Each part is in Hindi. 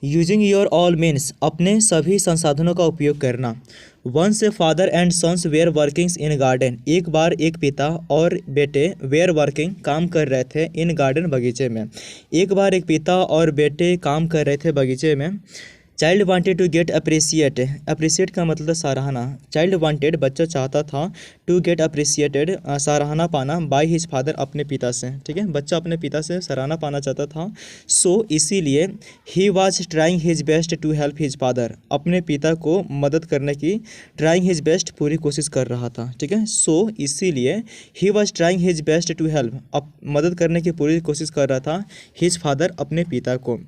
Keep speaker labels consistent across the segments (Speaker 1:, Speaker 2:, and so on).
Speaker 1: यूजिंग योर ऑल मीन्स अपने सभी संसाधनों का उपयोग करना। Once a father and sons were workings in garden, एक बार एक पिता और बेटे वेयर वर्किंग काम कर रहे थे इन गार्डन बगीचे में। एक बार एक पिता और बेटे काम कर रहे थे बगीचे में। Child wanted to get appreciate, appreciate का मतलब सराहना। चाइल्ड वांटेड बच्चा चाहता था, टू गेट अप्रिसिएटेड सराहना पाना, बाय हिज फादर अपने पिता से। ठीक है, बच्चा अपने पिता से सराहना पाना चाहता था। सो इसीलिए he was trying his best to help his father, अपने पिता को मदद करने की ट्राइंग हिज बेस्ट पूरी कोशिश कर रहा था। ठीक है, सो इसीलिए he was trying his best to help, अब मदद करने की पूरी कोशिश कर रहा था हिज फादर अपने पिता को।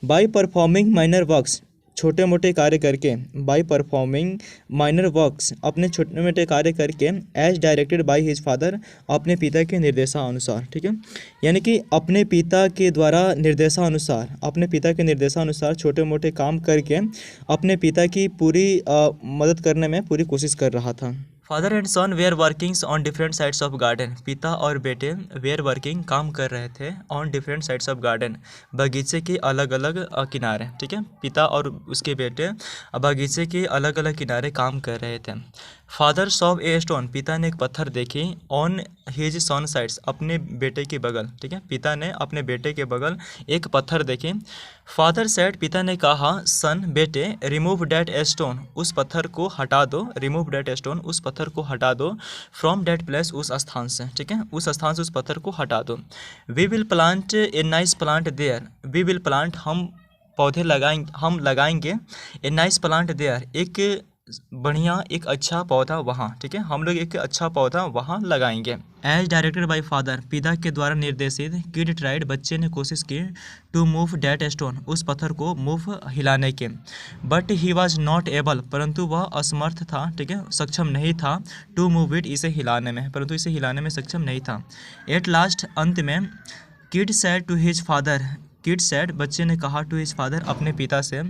Speaker 1: बाय परफॉर्मिंग माइनर वर्क्स, छोटे मोटे कार्य करके, बाय परफॉर्मिंग माइनर वर्क्स अपने छोटे मोटे कार्य करके, as directed by his father अपने पिता के निर्देशानुसार। ठीक है, यानी कि अपने पिता के द्वारा निर्देशानुसार, अपने पिता के निर्देशानुसार छोटे मोटे काम करके अपने पिता की पूरी मदद करने में पूरी कोशिश कर रहा था। Father and son were workings on different sides of garden, पिता और बेटे वेयर वर्किंग काम कर रहे थे on different sides of garden, बगीचे के अलग अलग किनारे। ठीक है, पिता और उसके बेटे बगीचे के अलग अलग किनारे काम कर रहे थे। फादर सॉव ए स्टोन, पिता ने एक पत्थर देखी, ऑन हिज सन साइड्स अपने बेटे के बगल। ठीक है, पिता ने अपने बेटे के बगल एक पत्थर देखी। फादर सेड, पिता ने कहा, सन बेटे, रिमूव डैट स्टोन, उस पत्थर को हटा दो, रिमूव डैट स्टोन, उस पत्थर को हटा दो, फ्रॉम डैट प्लेस, उस स्थान से। ठीक है, उस स्थान से उस पत्थर को हटा दो। We will plant a nice plant there, we will plant, हम पौधे लगाएंगे, हम लगाएंगे, ए नाइस प्लांट देयर, एक बढ़िया एक अच्छा पौधा वहाँ। ठीक है, हम लोग एक अच्छा पौधा वहाँ लगाएंगे। एज डायरेक्टेड बाय फादर, पिता के द्वारा निर्देशित, किड ट्राइड, बच्चे ने कोशिश की, टू मूव डैट स्टोन, उस पत्थर को मूव हिलाने के, but he was not able, परंतु वह असमर्थ था। ठीक है, सक्षम नहीं था, टू मूव इट, इसे हिलाने में, परंतु इसे हिलाने में सक्षम नहीं था। एट लास्ट, अंत में, kid said to his father, kid said, बच्चे ने कहा, टू हिज फादर, अपने पिता से,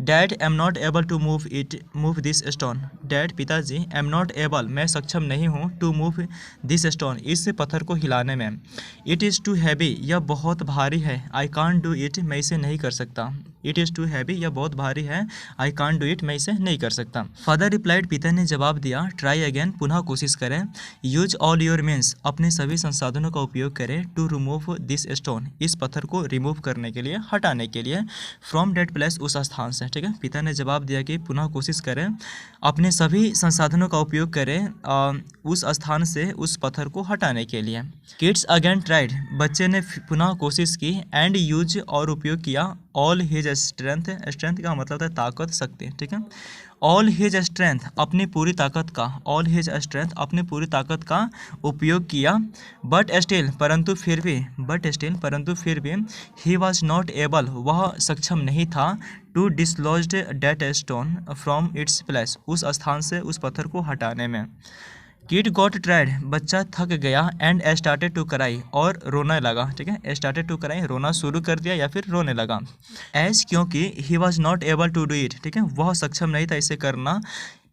Speaker 1: dad am not able to move it, move this stone, dad पिताजी, एम नॉट एबल, मैं सक्षम नहीं हूँ, टू मूव दिस स्टोन, इस पत्थर को हिलाने में। इट इज़ टू हैवी, यह बहुत भारी है, आई कांट डू इट, मैं इसे नहीं कर सकता। इट इज़ टू हैवी, यह बहुत भारी है, आई कांट डू इट, मैं इसे नहीं कर सकता। फादर रिप्लाइड, पिता ने जवाब दिया, ट्राई अगेन, पुनः कोशिश करें, यूज ऑल योर मीन्स, अपने सभी संसाधनों का उपयोग करें, टू रिमूव दिस स्टोन, इस पत्थर को रिमूव करने के लिए, हटाने के लिए, फ्रॉम डेट प्लेस, उस स्थान से। ठीक है, पिता ने जवाब दिया कि पुनः कोशिश करें, अपने सभी संसाधनों का उपयोग करें उस स्थान से उस पत्थर को हटाने के लिए। किड्स अगेन ट्राइड, बच्चे ने पुनः कोशिश की, एंड यूज, और उपयोग किया, ऑल हिज स्ट्रेंथ, स्ट्रेंथ का मतलब है ताकत, शक्ति। ठीक है, ऑल हिज स्ट्रेंथ, अपनी पूरी ताकत का, ऑल हिज स्ट्रेंथ, अपनी पूरी ताकत का उपयोग किया, बट स्टिल, परंतु फिर भी, बट स्टिल, परंतु फिर भी, ही वॉज नॉट एबल, वह सक्षम नहीं था, to dislodged that stone from its place, उस स्थान से उस पत्थर को हटाने में। किड गॉट ट्राइड, बच्चा थक गया, एंड स्टार्टेड टू क्राई, और रोने लगा। ठीक है, स्टार्टेड टू क्राई, रोना शुरू कर दिया या फिर रोने लगा। एज, क्योंकि, he was not able to do it, ठीक है, वह सक्षम नहीं था इसे करना।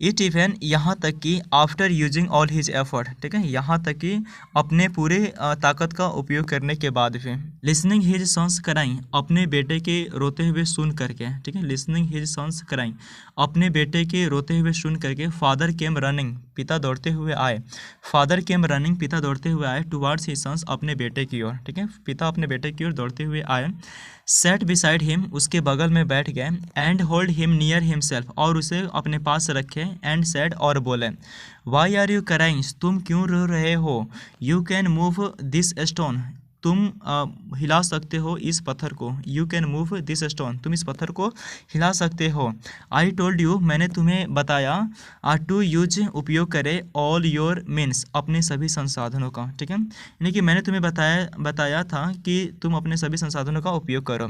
Speaker 1: इट इवन, यहाँ तक कि, after using all his effort, ठीक है, यहाँ तक कि अपने पूरे ताकत का उपयोग करने के बाद भी। लिसनिंग हिज सन्स क्राइंग, अपने बेटे के रोते हुए सुन करके। ठीक है, लिसनिंग हिज सन्स क्राइंग, अपने बेटे के रोते हुए सुन करके। फादर केम रनिंग, पिता दौड़ते हुए आए, फादर केम रनिंग, पिता दौड़ते हुए आए, टुवार्ड्स हिज सन्स, अपने बेटे की ओर। ठीक है, पिता अपने बेटे की ओर दौड़ते हुए आए। सेट बिसाइड हिम, उसके बगल में बैठ गए, and hold him near himself, और उसे अपने पास रखे, एंड सेड, और बोले, वाई आर यू क्राइंग, तुम क्यों रो रहे हो, you can move this stone, तुम हिला सकते हो इस पत्थर को, you can move this stone, तुम इस पत्थर को हिला सकते हो। आई टोल्ड यू, मैंने तुम्हें बताया, टू यूज, उपयोग करे, ऑल योर मीन्स, अपने सभी संसाधनों का। ठीक है, यानी कि मैंने तुम्हें बताया था कि तुम अपने सभी संसाधनों का उपयोग करो।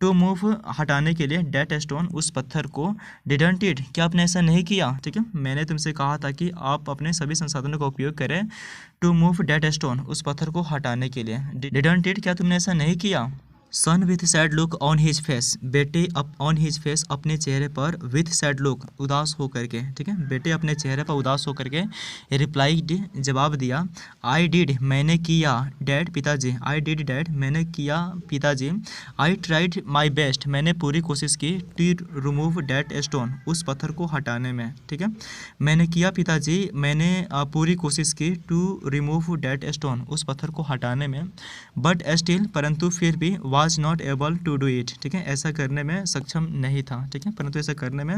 Speaker 1: टू मूव, हटाने के लिए, डेट स्टोन, उस पत्थर को। डिडंट इट, क्या आपने ऐसा नहीं किया। ठीक है, मैंने तुमसे कहा था कि आप अपने सभी संसाधनों का उपयोग करें, टू मूव डेट स्टोन, उस पत्थर को हटाने के लिए। डिडंट इट, क्या तुमने ऐसा नहीं किया। Son with sad look on his face, बेटे ऑन हिज फेस अपने चेहरे पर, विथ सैड लुक उदास हो करके, ठीक है, बेटे अपने चेहरे पर उदास हो करके, रिप्लाइड जवाब दिया, आई डिड मैंने किया, डैड पिताजी, आई डिड डैड मैंने किया पिताजी, आई ट्राइड माई बेस्ट मैंने पूरी कोशिश की, टू रिमूव डैट स्टोन उस पत्थर को हटाने में, ठीक है, मैंने किया पिताजी मैंने पूरी कोशिश की, टू रिमूव डैट स्टोन उस पत्थर को हटाने में, बट स्टिल परंतु फिर भी, was not able to do it, ठीक है, ऐसा करने में सक्षम नहीं था, ठीक है, परंतु ऐसा करने में,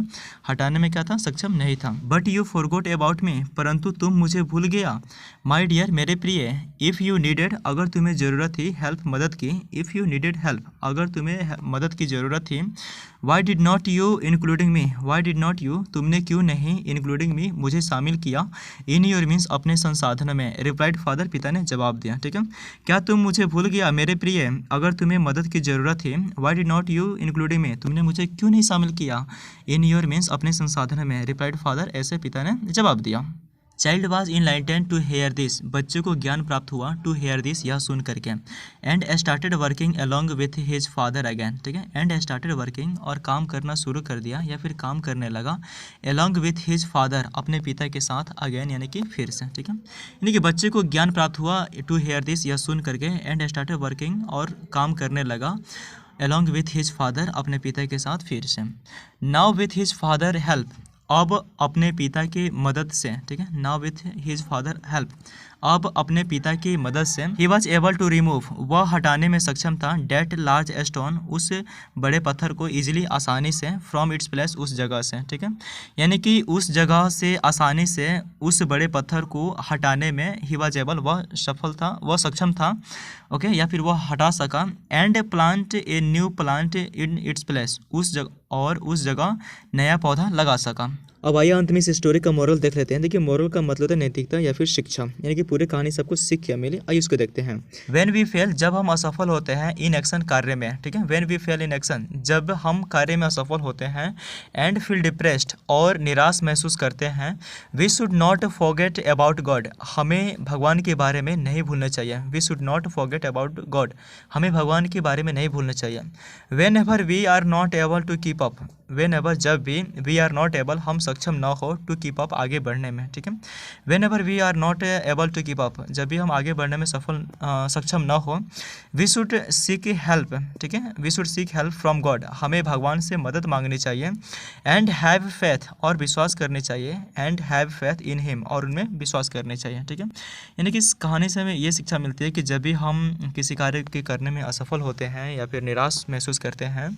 Speaker 1: हटाने में क्या था, सक्षम नहीं था। But you forgot about me परंतु तुम मुझे भूल गया, माई डियर मेरे प्रिय, इफ़ यू नीडेड अगर तुम्हें ज़रूरत थी, हेल्प मदद की, इफ़ यू नीडेड हेल्प अगर तुम्हें मदद की ज़रूरत थी, why did not you including me why did not you तुमने क्यों नहीं, इंक्लूडिंग मी मुझे शामिल किया, इन योर मीन्स अपने संसाधनों में, रिप्लाइड फादर पिता ने जवाब दिया, ठीक है, क्या तुम मुझे भूल गया मेरे प्रिय अगर तुम्हें मदद की ज़रूरत थी, why did not you including me तुमने मुझे क्यों नहीं शामिल किया, इन योर मीन्स अपने संसाधनों में, रिप्लाइड फादर ऐसे पिता ने जवाब दिया। Child was enlightened to hear this बच्चे को ज्ञान प्राप्त हुआ, टू हेयर दिस यह सुन करके, and started working along with his father again, ठीक है, एंड स्टार्टेड वर्किंग और काम करना शुरू कर दिया या फिर काम करने लगा, अलॉन्ग विथ हिज फादर अपने पिता के साथ, अगैन यानी कि फिर से, ठीक है, यानी कि बच्चे को ज्ञान प्राप्त हुआ, टू हेयर दिस यह सुन करके, एंड स्टार्टेड वर्किंग और काम करने लगा, अलॉन्ग विथ हिज फादर अपने पिता के साथ फिर से, now with his father help अब अपने पिता की मदद से, ठीक है, now with his father help अब अपने पिता की मदद से, he was able to remove वह हटाने में सक्षम था, डेट लार्ज स्टोन उस बड़े पत्थर को ईजिली आसानी से, फ्रॉम इट्स प्लेस उस जगह से, ठीक है, यानी कि उस जगह से आसानी से उस बड़े पत्थर को हटाने में, ही वॉज एबल वह सफल था, वह सक्षम था, ओके, या फिर वह हटा सका, and plant a new plant in its place उस जगह और उस जगह नया पौधा लगा सका। अब आइए अंत में इस स्टोरी का मोरल देख लेते हैं। देखिए मोरल का मतलब है नैतिकता या फिर शिक्षा, यानी कि पूरी कहानी सबको सीख क्या मिली, आइए उसको देखते हैं। व्हेन वी फेल जब हम असफल होते हैं, इन एक्शन कार्य में, ठीक है, when we fail in action जब हम कार्य में असफल होते हैं, एंड फील डिप्रेस्ड और निराश महसूस करते हैं, we should not forget about God हमें भगवान के बारे में नहीं भूलना चाहिए, we should not forget about God हमें भगवान के बारे में नहीं भूलना चाहिए। Whenever we are not able to keep up whenever जब भी वी आर नॉट एबल हम सक्षम ना हो, टू कीप अप आगे बढ़ने में, ठीक है, whenever we are not able to keep up जब भी हम आगे बढ़ने में सक्षम ना हो, वी शुड सीक हेल्प, ठीक है, we should seek help from God हमें भगवान से मदद मांगनी चाहिए, एंड हैव फेथ और विश्वास करनी चाहिए, and have faith in him और उनमें विश्वास करनी चाहिए, ठीक है, यानी कि इस कहानी से हमें ये शिक्षा मिलती है कि जब भी हम किसी कार्य के करने में असफल होते हैं या फिर निराश महसूस करते हैं,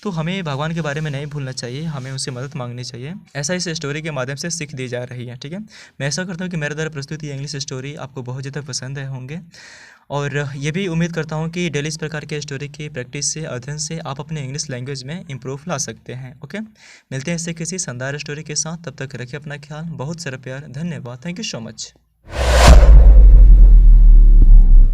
Speaker 1: तो हमें भगवान के बारे में नहीं भूलना चाहिए, हमें उससे मदद मांगनी चाहिए। ऐसा इस स्टोरी के माध्यम से सीख दी जा रही है, ठीक है। मैं ऐसा करता हूँ कि मेरे द्वारा प्रस्तुत ये इंग्लिश स्टोरी आपको बहुत ज़्यादा पसंद है होंगे, और ये भी उम्मीद करता हूँ कि डेली इस प्रकार के स्टोरी की प्रैक्टिस से, अध्ययन से आप अपने इंग्लिश लैंग्वेज में इंप्रूव ला सकते हैं। ओके, मिलते हैं इससे किसी शानदार स्टोरी के साथ, तब तक रखिए अपना ख्याल, बहुत सारा प्यार, धन्यवाद, थैंक यू सो मच।